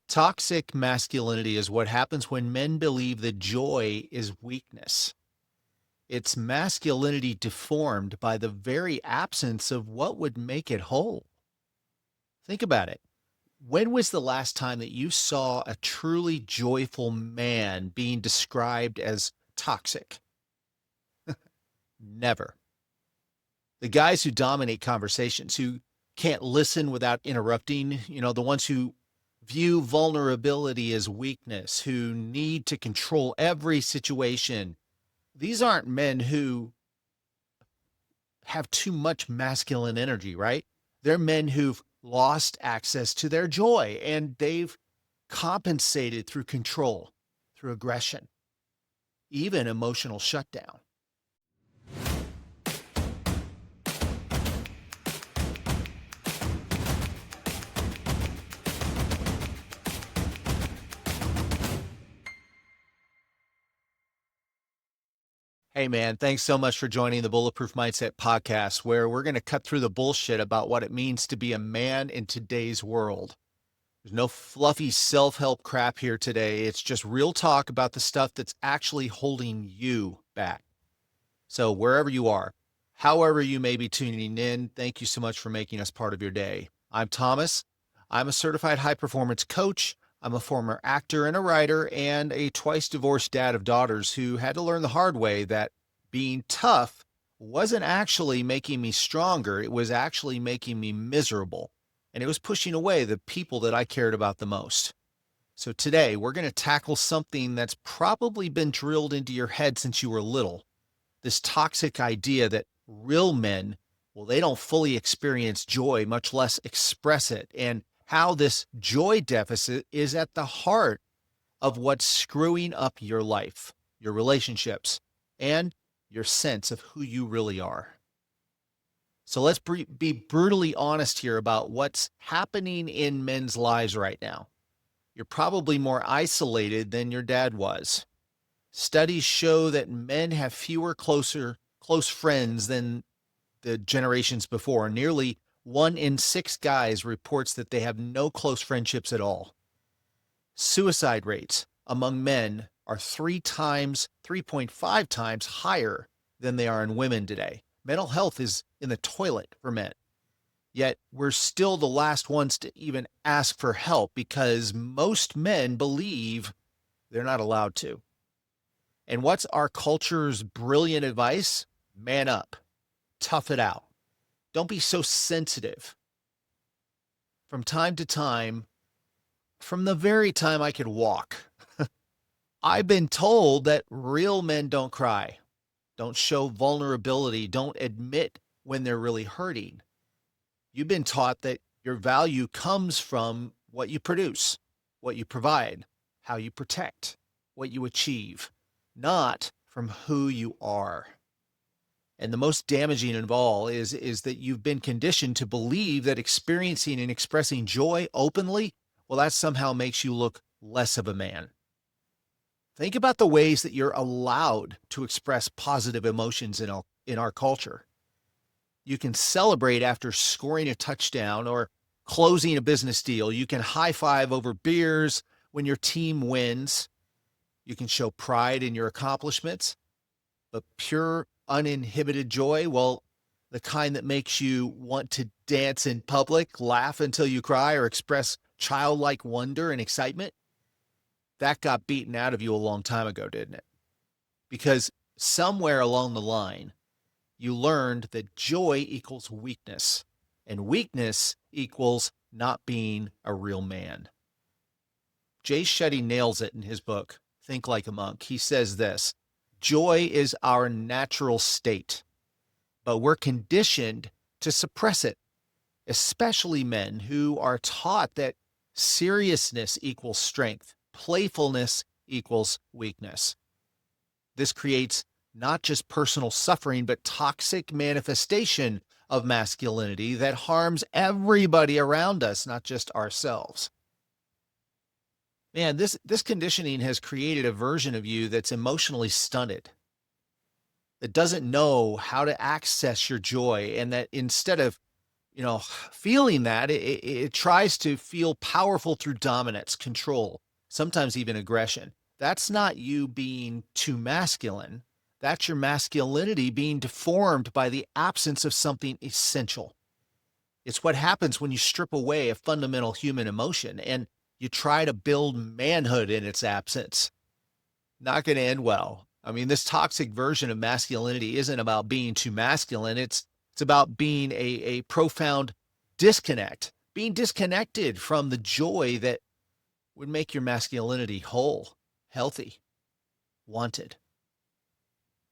Toxic masculinity is what happens when men believe that joy is weakness. It's masculinity deformed by the very absence of what would make it whole. Think about it. When was the last time that you saw a truly joyful man being described as toxic? Never. The guys who dominate conversations, who can't listen without interrupting, the ones who view vulnerability as weakness, who need to control every situation. These aren't men who have too much masculine energy, right? They're men who've lost access to their joy and they've compensated through control, through aggression, even emotional shutdown. Hey, man, thanks so much for joining the Bulletproof Mindset podcast, where we're going to cut through the bullshit about what it means to be a man in today's world. There's no fluffy self-help crap here today. It's just real talk about the stuff that's actually holding you back. So wherever you are, however you may be tuning in, thank you so much for making us part of your day. I'm Thomas. I'm a certified high-performance coach. I'm a former actor and a writer and a twice divorced dad of daughters who had to learn the hard way that being tough wasn't actually making me stronger. It was actually making me miserable. And it was pushing away the people that I cared about the most. So today we're going to tackle something that's probably been drilled into your head since you were little. This toxic idea that real men, well, they don't fully experience joy, much less express it. And how this joy deficit is at the heart of what's screwing up your life, your relationships, and your sense of who you really are. So let's be brutally honest here about what's happening in men's lives right now. You're probably more isolated than your dad was. Studies show that men have fewer close friends than the generations before. Nearly 1 in 6 guys reports that they have no close friendships at all. Suicide rates among men are 3.5 times higher than they are in women today. Mental health is in the toilet for men. Yet we're still the last ones to even ask for help because most men believe they're not allowed to. And what's our culture's brilliant advice? Man up. Tough it out. Don't be so sensitive. From time to time, from the very time I could walk, I've been told that real men don't cry, don't show vulnerability, don't admit when they're really hurting. You've been taught that your value comes from what you produce, what you provide, how you protect, what you achieve, not from who you are. And the most damaging of all is that you've been conditioned to believe that experiencing and expressing joy openly, well, that somehow makes you look less of a man. Think about the ways that you're allowed to express positive emotions in our culture. You can celebrate after scoring a touchdown or closing a business deal. You can high five over beers when your team wins. You can show pride in your accomplishments, but pure uninhibited joy, well, the kind that makes you want to dance in public, laugh until you cry, or express childlike wonder and excitement, that got beaten out of you a long time ago, didn't it? Because somewhere along the line, you learned that joy equals weakness, and weakness equals not being a real man. Jay Shetty nails it in his book, Think Like a Monk. He says this: joy is our natural state, but we're conditioned to suppress it, especially men who are taught that seriousness equals strength, playfulness equals weakness. This creates not just personal suffering, but toxic manifestation of masculinity that harms everybody around us, not just ourselves. Man, this conditioning has created a version of you that's emotionally stunted, that doesn't know how to access your joy, and that instead of, feeling that it tries to feel powerful through dominance, control, sometimes even aggression. That's not you being too masculine. That's your masculinity being deformed by the absence of something essential. It's what happens when you strip away a fundamental human emotion and you try to build manhood in its absence. Not going to end well. I mean, this toxic version of masculinity isn't about being too masculine. It's about being a profound disconnect, being disconnected from the joy that would make your masculinity whole, healthy, wanted.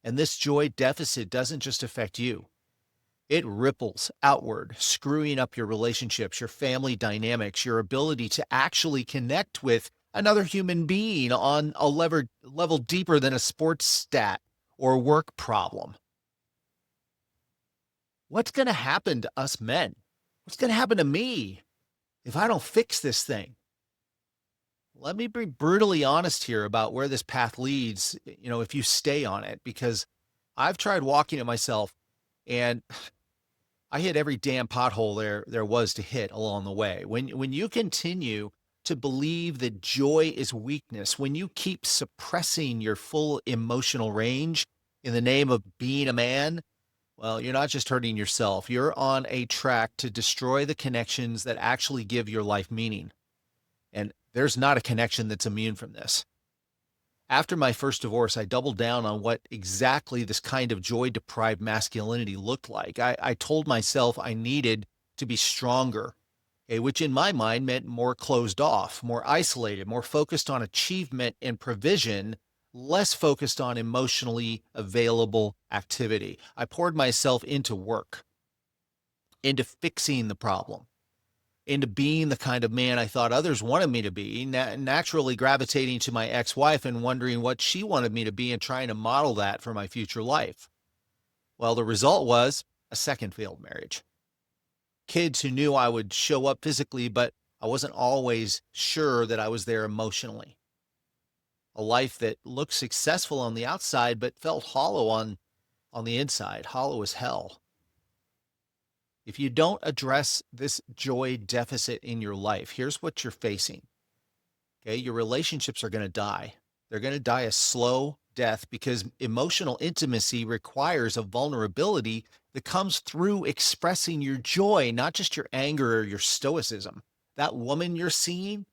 And this joy deficit doesn't just affect you. It ripples outward, screwing up your relationships, your family dynamics, your ability to actually connect with another human being on a level deeper than a sports stat or work problem. What's going to happen to us men? What's going to happen to me if I don't fix this thing? Let me be brutally honest here about where this path leads, if you stay on it, because I've tried walking it myself and I hit every damn pothole there was to hit along the way. When you continue to believe that joy is weakness, when you keep suppressing your full emotional range in the name of being a man, well, you're not just hurting yourself. You're on a track to destroy the connections that actually give your life meaning. And there's not a connection that's immune from this. After my first divorce, I doubled down on what exactly this kind of joy-deprived masculinity looked like. I told myself I needed to be stronger, okay, which in my mind meant more closed off, more isolated, more focused on achievement and provision, less focused on emotionally available activity. I poured myself into work, into fixing the problem, into being the kind of man I thought others wanted me to be, naturally gravitating to my ex-wife and wondering what she wanted me to be and trying to model that for my future life. Well, the result was a second failed marriage. Kids who knew I would show up physically, but I wasn't always sure that I was there emotionally. A life that looked successful on the outside, but felt hollow on the inside, hollow as hell. If you don't address this joy deficit in your life, here's what you're facing. Okay, your relationships are going to die. They're going to die a slow death because emotional intimacy requires a vulnerability that comes through expressing your joy, not just your anger or your stoicism. That woman you're seeing,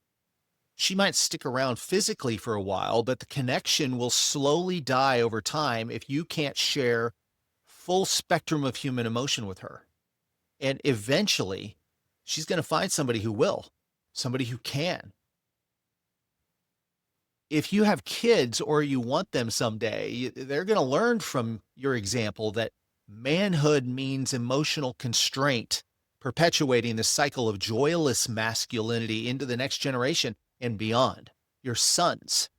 she might stick around physically for a while, but the connection will slowly die over time if you can't share full spectrum of human emotion with her. And eventually, she's going to find somebody who will, somebody who can. If you have kids or you want them someday, they're going to learn from your example that manhood means emotional constraint, perpetuating the cycle of joyless masculinity into the next generation and beyond. Your sons,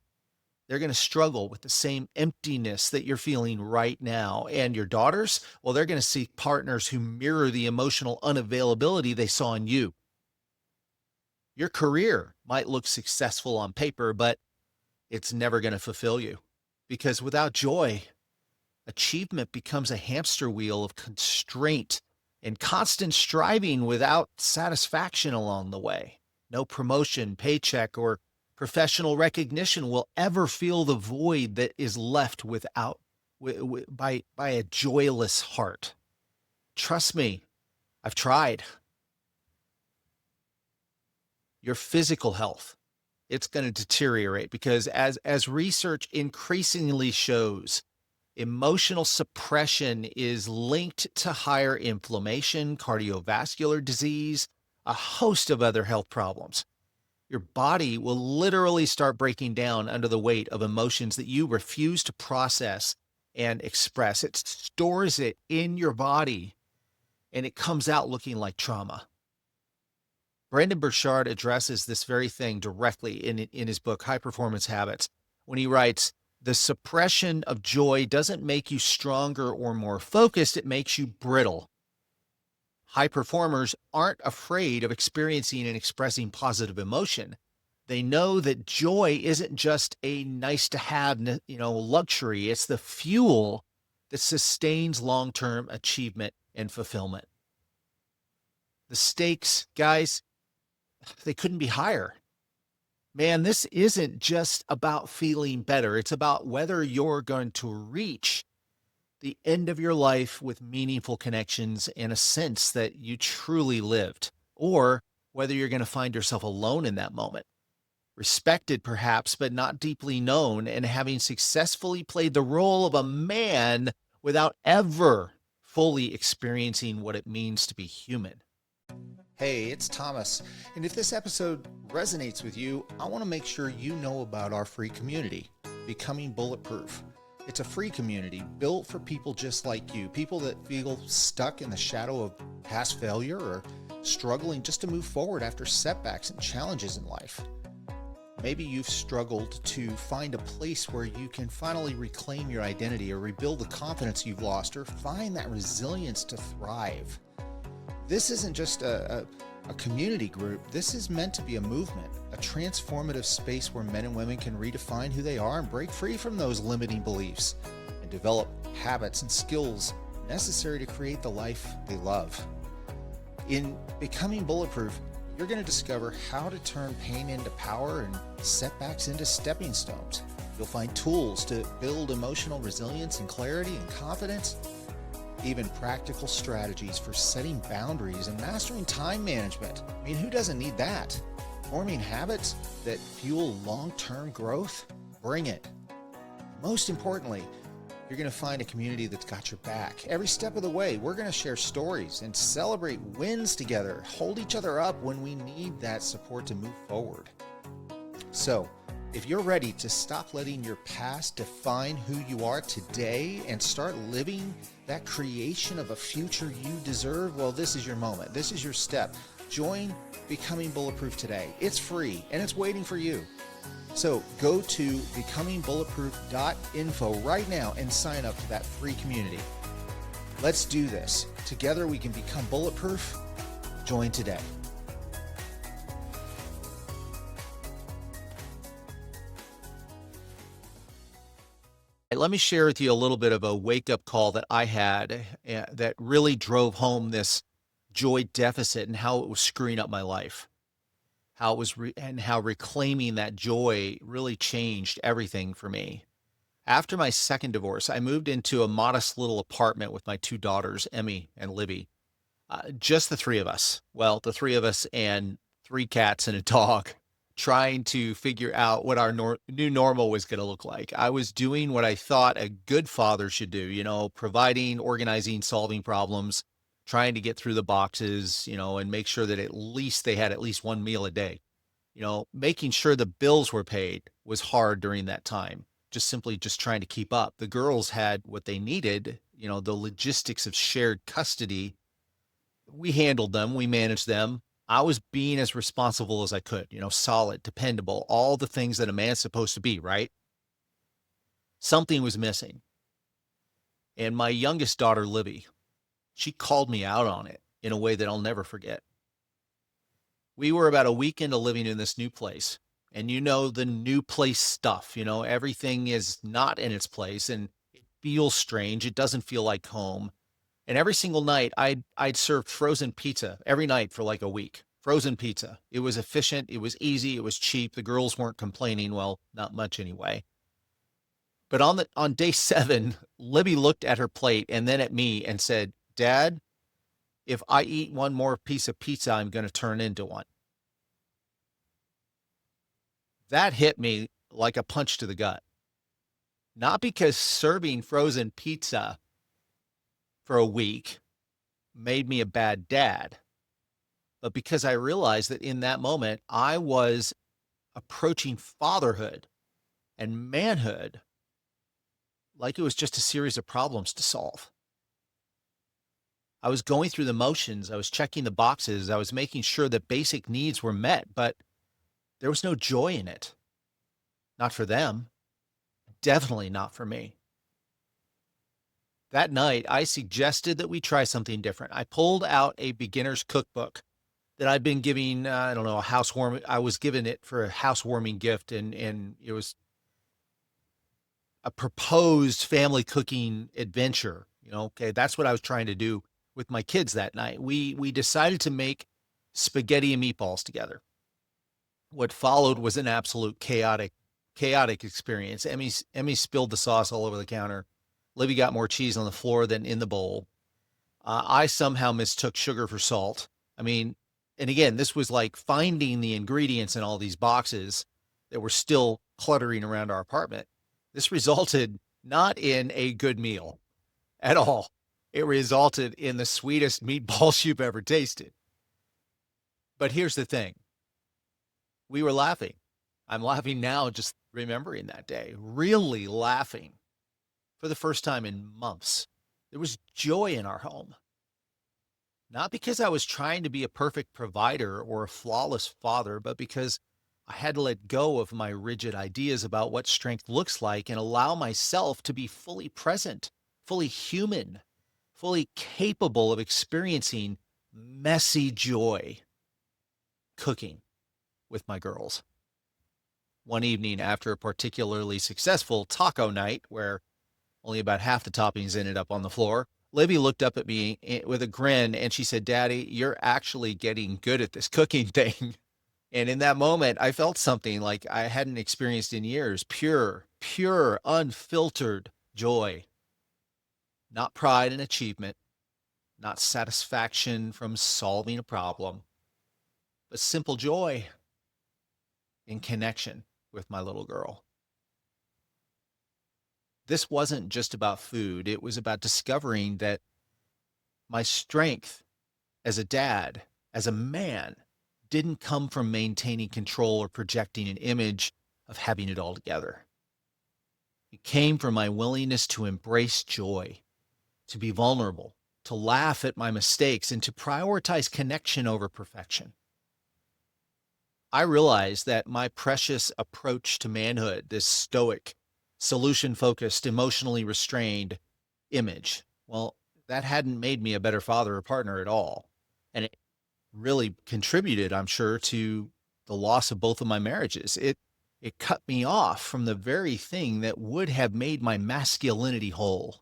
they're going to struggle with the same emptiness that you're feeling right now. And your daughters, well, they're going to seek partners who mirror the emotional unavailability they saw in you. Your career might look successful on paper, but it's never going to fulfill you because without joy, achievement becomes a hamster wheel of constraint and constant striving without satisfaction along the way. No promotion, paycheck, or professional recognition will ever fill the void that is left by a joyless heart. Trust me, I've tried. Your physical health, it's going to deteriorate because as research increasingly shows, emotional suppression is linked to higher inflammation, cardiovascular disease, a host of other health problems. Your body will literally start breaking down under the weight of emotions that you refuse to process and express. It stores it in your body and it comes out looking like trauma. Brendon Burchard addresses this very thing directly in his book, High Performance Habits, when he writes, the suppression of joy doesn't make you stronger or more focused, it makes you brittle. High performers aren't afraid of experiencing and expressing positive emotion. They know that joy isn't just a nice to have, luxury. It's the fuel that sustains long-term achievement and fulfillment. The stakes, guys, they couldn't be higher. Man, this isn't just about feeling better. It's about whether you're going to reach the end of your life with meaningful connections and a sense that you truly lived, or whether you're going to find yourself alone in that moment, respected perhaps, but not deeply known, and having successfully played the role of a man without ever fully experiencing what it means to be human. Hey, it's Thomas, and if this episode resonates with you, I want to make sure you know about our free community, Becoming Bulletproof. It's a free community built for people just like you, people that feel stuck in the shadow of past failure or struggling just to move forward after setbacks and challenges in life. Maybe you've struggled to find a place where you can finally reclaim your identity or rebuild the confidence you've lost or find that resilience to thrive. This isn't just a community group. This is meant to be a movement, a transformative space where men and women can redefine who they are and break free from those limiting beliefs and develop habits and skills necessary to create the life they love. In Becoming Bulletproof, you're going to discover how to turn pain into power and setbacks into stepping stones. You'll find tools to build emotional resilience and clarity and confidence, even practical strategies for setting boundaries and mastering time management. I mean, who doesn't need that? Forming habits that fuel long-term growth? Bring it. Most importantly, you're going to find a community that's got your back. Every step of the way, we're going to share stories and celebrate wins together, hold each other up when we need that support to move forward. So, if you're ready to stop letting your past define who you are today and start living that creation of a future you deserve, well, this is your moment. This is your step. Join Becoming Bulletproof today. It's free and it's waiting for you. So go to becomingbulletproof.info right now and sign up to that free community. Let's do this. Together we can become bulletproof. Join today. Let me share with you a little bit of a wake-up call that I had that really drove home this joy deficit and how it was screwing up my life. How it was and how reclaiming that joy really changed everything for me. After my second divorce, I moved into a modest little apartment with my two daughters, Emmy and Libby. Just the three of us. Well, the three of us and three cats and a dog, trying to figure out what our new normal was going to look like. I was doing what I thought a good father should do, providing, organizing, solving problems, trying to get through the boxes, and make sure that at least they had at least one meal a day. Making sure the bills were paid was hard during that time, just trying to keep up. The girls had what they needed, the logistics of shared custody. We handled them, we managed them. I was being as responsible as I could, solid, dependable, all the things that a man's supposed to be, right? Something was missing. And my youngest daughter, Libby, she called me out on it in a way that I'll never forget. We were about a week into living in this new place, and the new place stuff, everything is not in its place and it feels strange. It doesn't feel like home. And every single night I'd served frozen pizza every night for like a week. Frozen pizza. It was efficient. It was easy. It was cheap. The girls weren't complaining. Well, not much anyway. But on day 7, Libby looked at her plate and then at me and said, "Dad, if I eat one more piece of pizza, I'm going to turn into one." That hit me like a punch to the gut. Not because serving frozen pizza for a week made me a bad dad, but because I realized that in that moment, I was approaching fatherhood and manhood like it was just a series of problems to solve. I was going through the motions. I was checking the boxes. I was making sure that basic needs were met, but there was no joy in it. Not for them. Definitely not for me. That night, I suggested that we try something different. I pulled out a beginner's cookbook that I'd been giving, a housewarming. I was given it for a housewarming gift, and it was a proposed family cooking adventure. Okay, that's what I was trying to do with my kids that night. We decided to make spaghetti and meatballs together. What followed was an absolute chaotic experience. Emmy spilled the sauce all over the counter. Libby got more cheese on the floor than in the bowl. I somehow mistook sugar for salt. I mean, and again, this was like finding the ingredients in all these boxes that were still cluttering around our apartment. This resulted not in a good meal at all. It resulted in the sweetest meatballs you've ever tasted. But here's the thing. We were laughing. I'm laughing now just remembering that day, really laughing for the first time in months. There was joy in our home. Not because I was trying to be a perfect provider or a flawless father, but because I had to let go of my rigid ideas about what strength looks like and allow myself to be fully present, fully human, fully capable of experiencing messy joy cooking with my girls. One evening after a particularly successful taco night where only about half the toppings ended up on the floor, Libby looked up at me with a grin and she said, "Daddy, you're actually getting good at this cooking thing." And in that moment, I felt something like I hadn't experienced in years, pure, unfiltered joy. Not pride and achievement, not satisfaction from solving a problem, but simple joy in connection with my little girl. This wasn't just about food. It was about discovering that my strength as a dad, as a man, didn't come from maintaining control or projecting an image of having it all together. It came from my willingness to embrace joy, to be vulnerable, to laugh at my mistakes, and to prioritize connection over perfection. I realized that my precious approach to manhood, this stoic, solution-focused, emotionally restrained image, well, that hadn't made me a better father or partner at all. And it really contributed, I'm sure, to the loss of both of my marriages. It cut me off from the very thing that would have made my masculinity whole,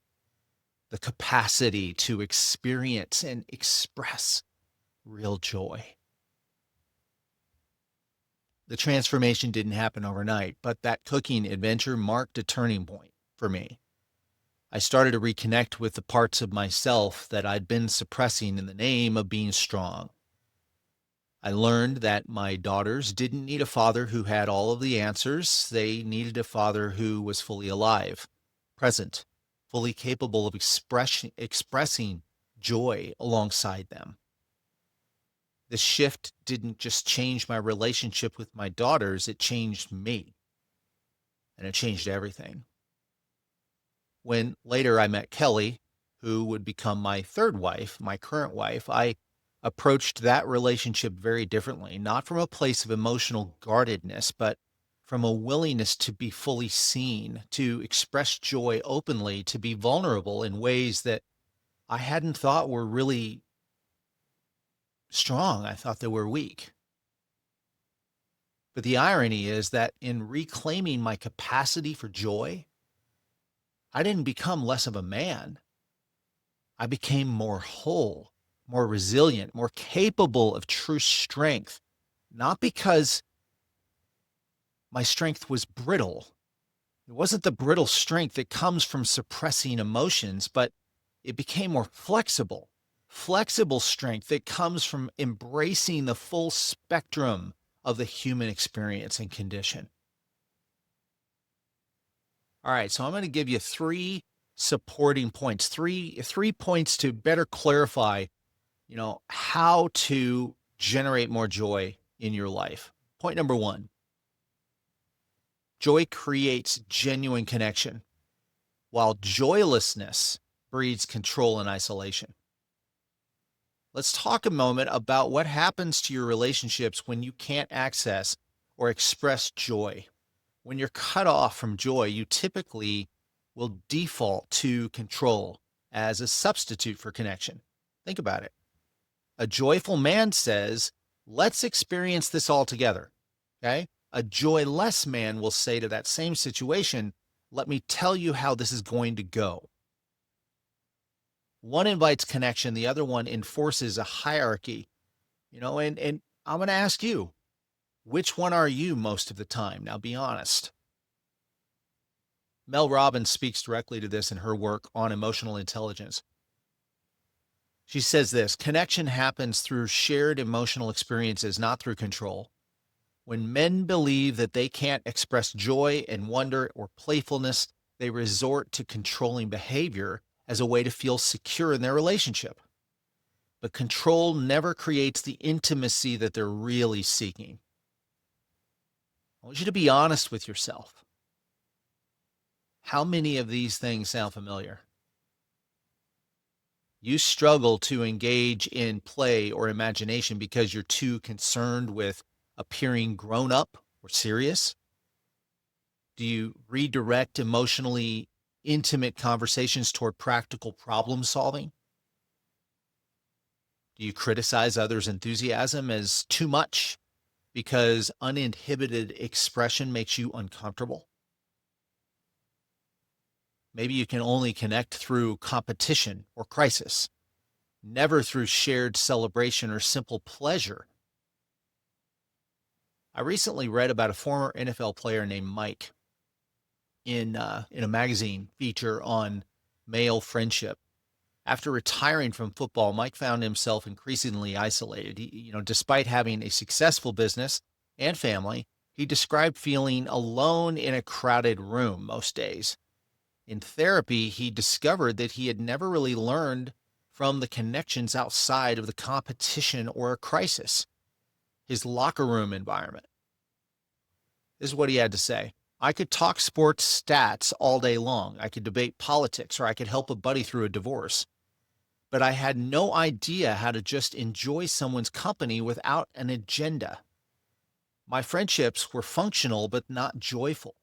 the capacity to experience and express real joy. The transformation didn't happen overnight, but that cooking adventure marked a turning point for me. I started to reconnect with the parts of myself that I'd been suppressing in the name of being strong. I learned that my daughters didn't need a father who had all of the answers. They needed a father who was fully alive, present, fully capable of expressing joy alongside them. This shift didn't just change my relationship with my daughters, it changed me. And it changed everything. When later I met Kelly, who would become my third wife, my current wife, I approached that relationship very differently, not from a place of emotional guardedness, but from a willingness to be fully seen, to express joy openly, to be vulnerable in ways that I hadn't thought were really strong. I thought they were weak. But the irony is that in reclaiming my capacity for joy, I didn't become less of a man. I became more whole, more resilient, more capable of true strength, not because my strength was brittle. It wasn't the brittle strength that comes from suppressing emotions, but it became more flexible strength that comes from embracing the full spectrum of the human experience and condition. All right, so I'm going to give you three supporting points, three points to better clarify, how to generate more joy in your life. Point number one, joy creates genuine connection, while joylessness breeds control and isolation. Let's talk a moment about what happens to your relationships when you can't access or express joy. When you're cut off from joy, you typically will default to control as a substitute for connection. Think about it. A joyful man says, "Let's experience this all together." Okay? A joyless man will say to that same situation, "Let me tell you how this is going to go." One invites connection, the other one enforces a hierarchy. And I'm going to ask you, which one are you most of the time? Now be honest. Mel Robbins speaks directly to this in her work on emotional intelligence. She says this: connection happens through shared emotional experiences, not through control. When men believe that they can't express joy and wonder or playfulness, they resort to controlling behavior as a way to feel secure in their relationship. But control never creates the intimacy that they're really seeking. I want you to be honest with yourself. How many of these things sound familiar? You struggle to engage in play or imagination because you're too concerned with appearing grown up or serious? Do you redirect emotionally intimate conversations toward practical problem solving? Do you criticize others' enthusiasm as too much because uninhibited expression makes you uncomfortable? Maybe you can only connect through competition or crisis, never through shared celebration or simple pleasure. I recently read about a former NFL player named Mike in a magazine feature on male friendship. After retiring from football, Mike found himself increasingly isolated. Despite having a successful business and family, he described feeling alone in a crowded room most days. In therapy, he discovered that he had never really learned from the connections outside of the competition or a crisis, his locker room environment. This is what he had to say: I could talk sports stats all day long. I could debate politics, or I could help a buddy through a divorce. But I had no idea how to just enjoy someone's company without an agenda. My friendships were functional, but not joyful.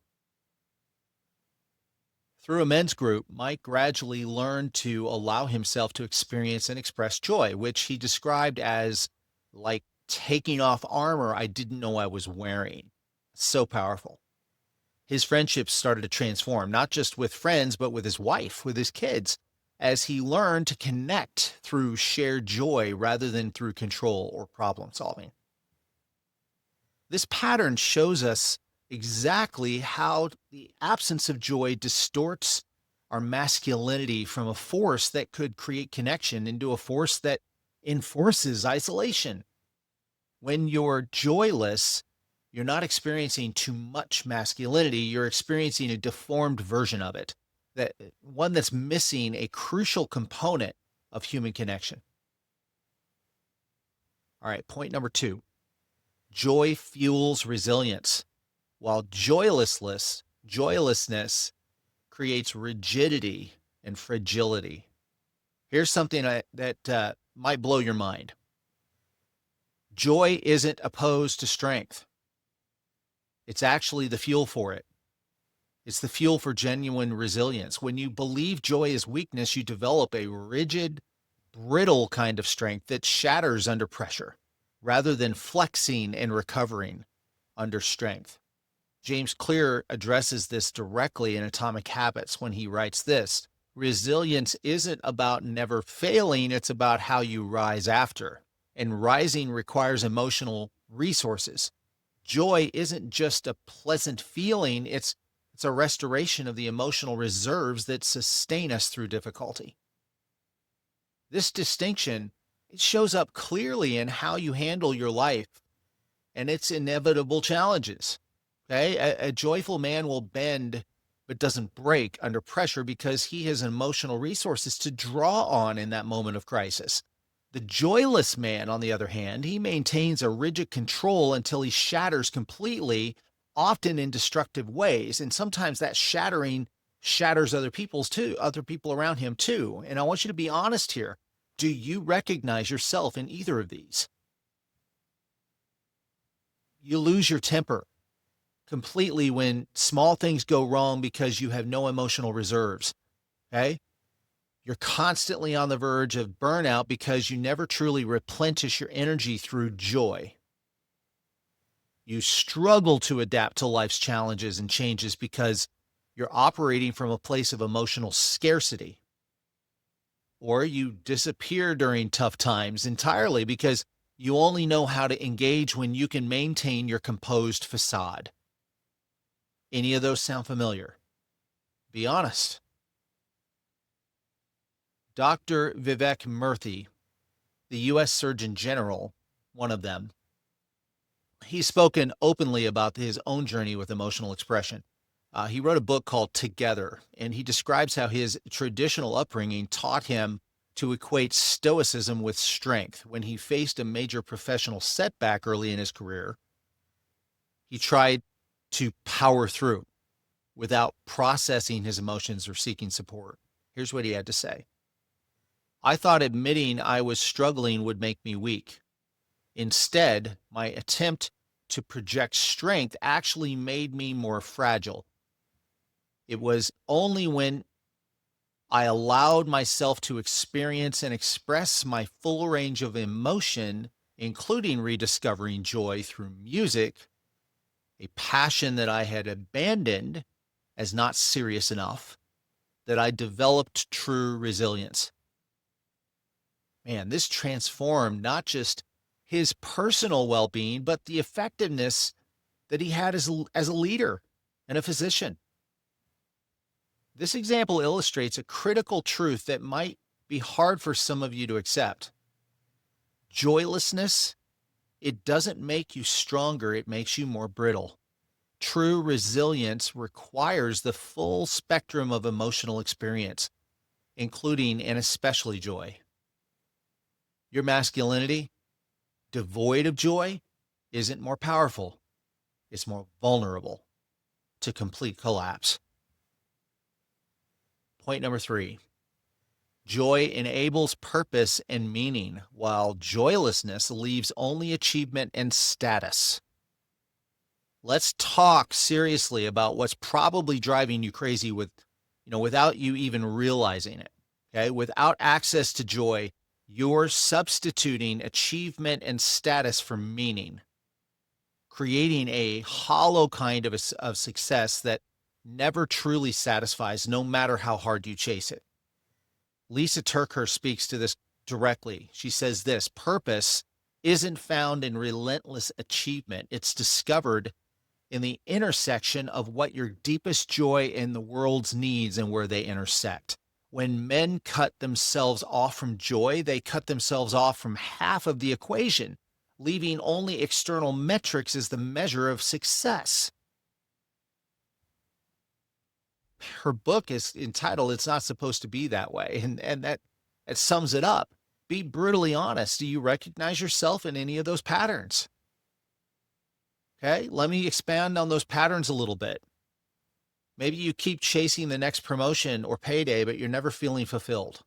Through a men's group, Mike gradually learned to allow himself to experience and express joy, which he described as like taking off armor I didn't know I was wearing. So powerful. His friendships started to transform, not just with friends, but with his wife, with his kids, as he learned to connect through shared joy rather than through control or problem solving. This pattern shows us exactly how the absence of joy distorts our masculinity from a force that could create connection into a force that enforces isolation. When you're joyless, you're not experiencing too much masculinity, you're experiencing a deformed version of it, that one that's missing a crucial component of human connection. All right, point number 2. Joy fuels resilience, while joylessness creates rigidity and fragility. Here's something that might blow your mind. Joy isn't opposed to strength. It's actually the fuel for it. It's the fuel for genuine resilience. When you believe joy is weakness, you develop a rigid, brittle kind of strength that shatters under pressure, rather than flexing and recovering under strength. James Clear addresses this directly in Atomic Habits when he writes this: resilience isn't about never failing, it's about how you rise after. And rising requires emotional resources. Joy isn't just a pleasant feeling, it's a restoration of the emotional reserves that sustain us through difficulty. This distinction, it shows up clearly in how you handle your life and its inevitable challenges. Okay? A joyful man will bend but doesn't break under pressure because he has emotional resources to draw on in that moment of crisis. The joyless man, on the other hand, he maintains a rigid control until he shatters completely, often in destructive ways. And sometimes that shattering shatters other people around him too. And I want you to be honest here. Do you recognize yourself in either of these? You lose your temper completely when small things go wrong because you have no emotional reserves. Okay? You're constantly on the verge of burnout because you never truly replenish your energy through joy. You struggle to adapt to life's challenges and changes because you're operating from a place of emotional scarcity. or you disappear during tough times entirely because you only know how to engage when you can maintain your composed facade. Any of those sound familiar? Be honest. Dr. Vivek Murthy, the U.S. Surgeon General, one of them, he's spoken openly about his own journey with emotional expression. He wrote a book called Together, and he describes how his traditional upbringing taught him to equate stoicism with strength. When he faced a major professional setback early in his career, he tried to power through without processing his emotions or seeking support. Here's what he had to say. I thought admitting I was struggling would make me weak. Instead, my attempt to project strength actually made me more fragile. It was only when I allowed myself to experience and express my full range of emotion, including rediscovering joy through music, a passion that I had abandoned as not serious enough, that I developed true resilience. Man, this transformed not just his personal well-being, but the effectiveness that he had as a leader and a physician. This example illustrates a critical truth that might be hard for some of you to accept. Joylessness, it doesn't make you stronger, it makes you more brittle. True resilience requires the full spectrum of emotional experience, including and especially joy. Your masculinity, devoid of joy, isn't more powerful. It's more vulnerable to complete collapse. Point number 3. Joy enables purpose and meaning, while joylessness leaves only achievement and status. Let's talk seriously about what's probably driving you crazy without you even realizing it. Okay? Without access to joy, you're substituting achievement and status for meaning, creating a hollow kind of success that never truly satisfies, no matter how hard you chase it. Lisa Turkhurst speaks to this directly. She says this: purpose isn't found in relentless achievement. It's discovered in the intersection of what your deepest joy in the world's needs and where they intersect. When men cut themselves off from joy, they cut themselves off from half of the equation, leaving only external metrics as the measure of success. Her book is entitled "It's Not Supposed to Be That Way," and that sums it up. Be brutally honest. Do you recognize yourself in any of those patterns? Okay, let me expand on those patterns a little bit. Maybe you keep chasing the next promotion or payday, but you're never feeling fulfilled.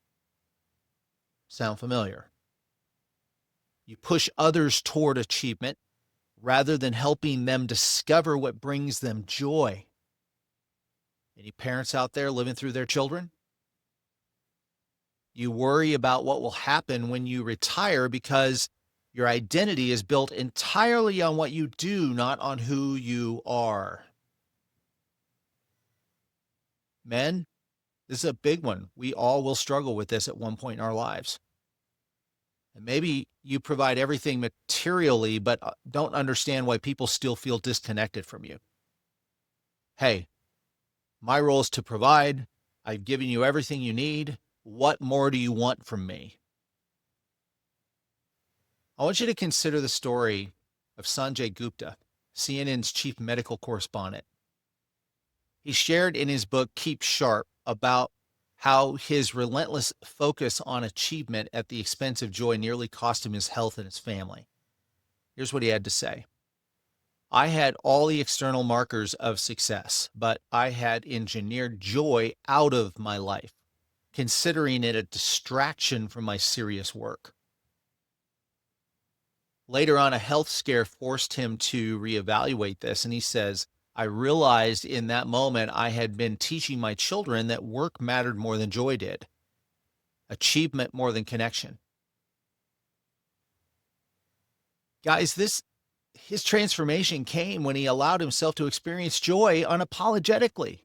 Sound familiar? You push others toward achievement rather than helping them discover what brings them joy. Any parents out there living through their children? You worry about what will happen when you retire because your identity is built entirely on what you do, not on who you are. Men, this is a big one. We all will struggle with this at one point in our lives. And maybe you provide everything materially, but don't understand why people still feel disconnected from you. Hey, my role is to provide. I've given you everything you need. What more do you want from me? I want you to consider the story of Sanjay Gupta, CNN's chief medical correspondent. He shared in his book, Keep Sharp, about how his relentless focus on achievement at the expense of joy nearly cost him his health and his family. Here's what he had to say. I had all the external markers of success, but I had engineered joy out of my life, considering it a distraction from my serious work. Later on, a health scare forced him to reevaluate this, and he says, I realized in that moment I had been teaching my children that work mattered more than joy did, achievement more than connection. Guys, his transformation came when he allowed himself to experience joy unapologetically.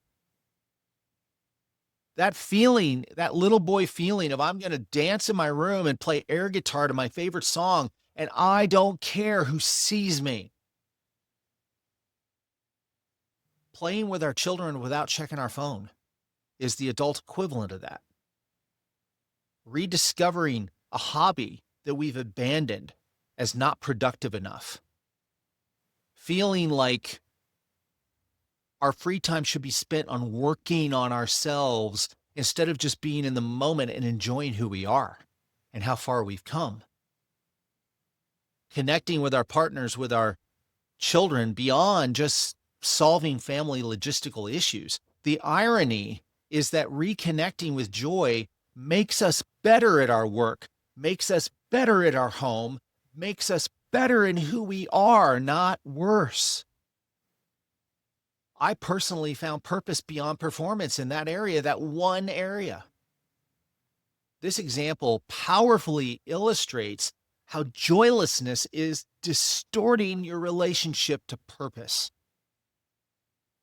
That feeling, that little boy feeling of I'm going to dance in my room and play air guitar to my favorite song, and I don't care who sees me. Playing with our children without checking our phone is the adult equivalent of that. Rediscovering a hobby that we've abandoned as not productive enough. Feeling like our free time should be spent on working on ourselves instead of just being in the moment and enjoying who we are and how far we've come. Connecting with our partners, with our children beyond just solving family logistical issues. The irony is that reconnecting with joy makes us better at our work, makes us better at our home, makes us better in who we are, not worse. I personally found purpose beyond performance in that area, that one area. This example powerfully illustrates how joylessness is distorting your relationship to purpose.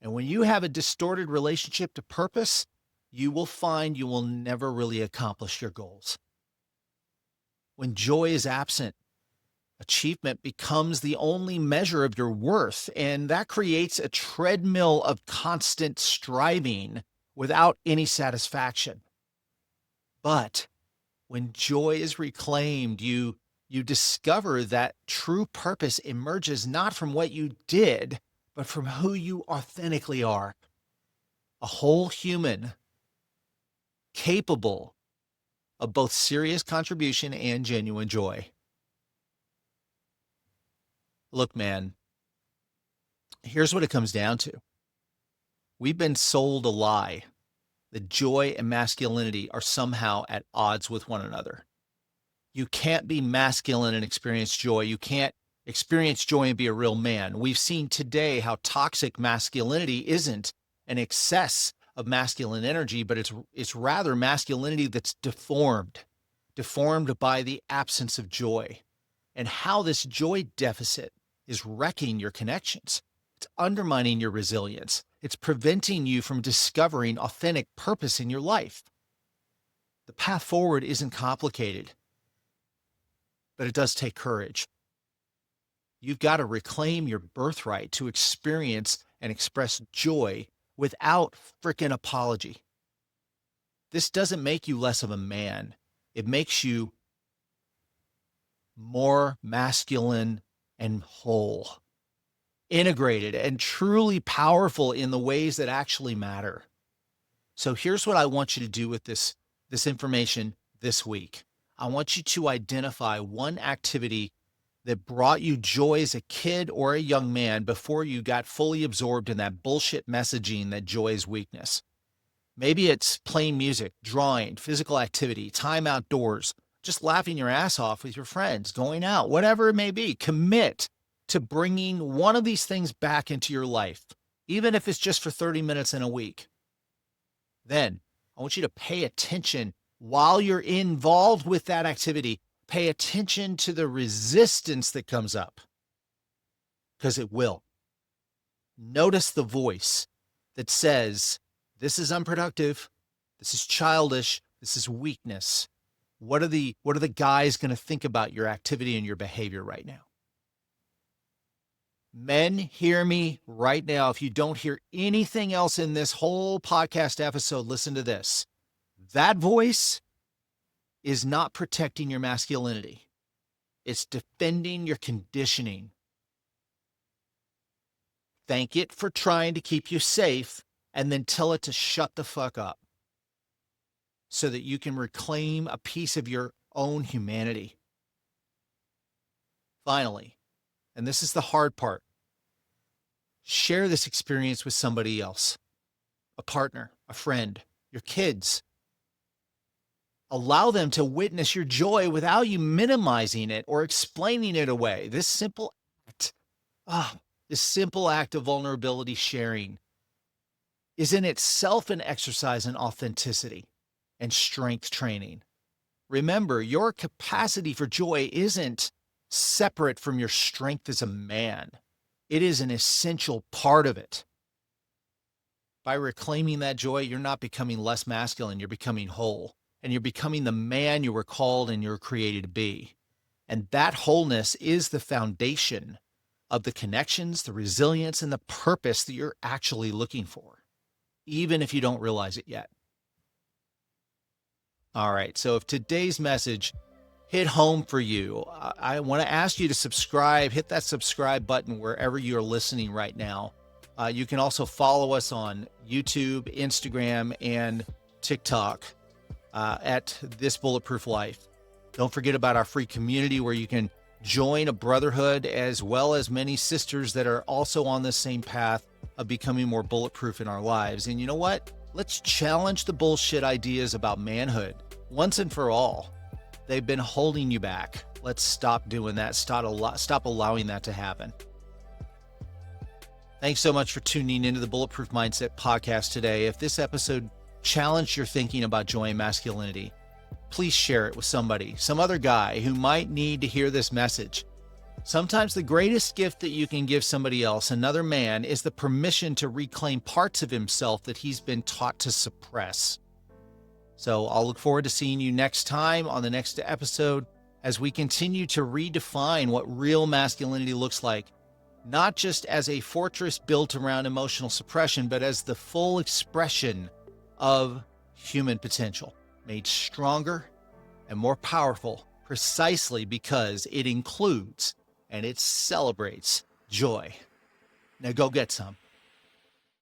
And when you have a distorted relationship to purpose, you will find you will never really accomplish your goals. When joy is absent, achievement becomes the only measure of your worth, and that creates a treadmill of constant striving without any satisfaction. But when joy is reclaimed, you discover that true purpose emerges not from what you did, but from who you authentically are. A whole human capable of both serious contribution and genuine joy. Look, man, here's what it comes down to. We've been sold a lie that joy and masculinity are somehow at odds with one another. You can't be masculine and experience joy. You can't experience joy and be a real man. We've seen today how toxic masculinity isn't an excess of masculine energy, but it's rather masculinity that's deformed by the absence of joy, and how this joy deficit is wrecking your connections. It's undermining your resilience. It's preventing you from discovering authentic purpose in your life. The path forward isn't complicated, but it does take courage. You've got to reclaim your birthright to experience and express joy without frickin' apology. This doesn't make you less of a man. It makes you more masculine and whole, integrated and truly powerful in the ways that actually matter. So here's what I want you to do with this information this week. I want you to identify one activity that brought you joy as a kid or a young man before you got fully absorbed in that bullshit messaging that joy is weakness. Maybe it's playing music, drawing, physical activity, time outdoors, just laughing your ass off with your friends, going out, whatever it may be. Commit to bringing one of these things back into your life, even if it's just for 30 minutes in a week. Then I want you to pay attention while you're involved with that activity. Pay attention to the resistance that comes up, because it will. Notice the voice that says, this is unproductive, this is childish, this is weakness. What are the guys going to think about your activity and your behavior right now? Men, hear me right now. If you don't hear anything else in this whole podcast episode, listen to this. That voice is not protecting your masculinity. It's defending your conditioning. Thank it for trying to keep you safe, and then tell it to shut the fuck up so that you can reclaim a piece of your own humanity. Finally, and this is the hard part, share this experience with somebody else, a partner, a friend, your kids. Allow them to witness your joy without you minimizing it or explaining it away. This simple act of vulnerability sharing is in itself an exercise in authenticity and strength training. Remember, your capacity for joy isn't separate from your strength as a man. It is an essential part of it. By reclaiming that joy, you're not becoming less masculine, you're becoming whole, and you're becoming the man you were called and you're created to be. And that wholeness is the foundation of the connections, the resilience, and the purpose that you're actually looking for, even if you don't realize it yet. All right, so if today's message hit home for you, I want to ask you to subscribe, hit that subscribe button wherever you're listening right now. You can also follow us on YouTube, Instagram, and TikTok at This Bulletproof Life. Don't forget about our free community where you can join a brotherhood as well as many sisters that are also on the same path of becoming more bulletproof in our lives. And you know what? Let's challenge the bullshit ideas about manhood once and for all. They've been holding you back. Let's stop doing that. Stop allowing that to happen. Thanks so much for tuning into the Bulletproof Mindset podcast today. If this episode challenged your thinking about joy and masculinity, please share it with somebody, some other guy who might need to hear this message. Sometimes the greatest gift that you can give somebody else, another man, is the permission to reclaim parts of himself that he's been taught to suppress. So I'll look forward to seeing you next time on the next episode as we continue to redefine what real masculinity looks like, not just as a fortress built around emotional suppression, but as the full expression of human potential, made stronger and more powerful precisely because it includes and it celebrates joy. Now go get some.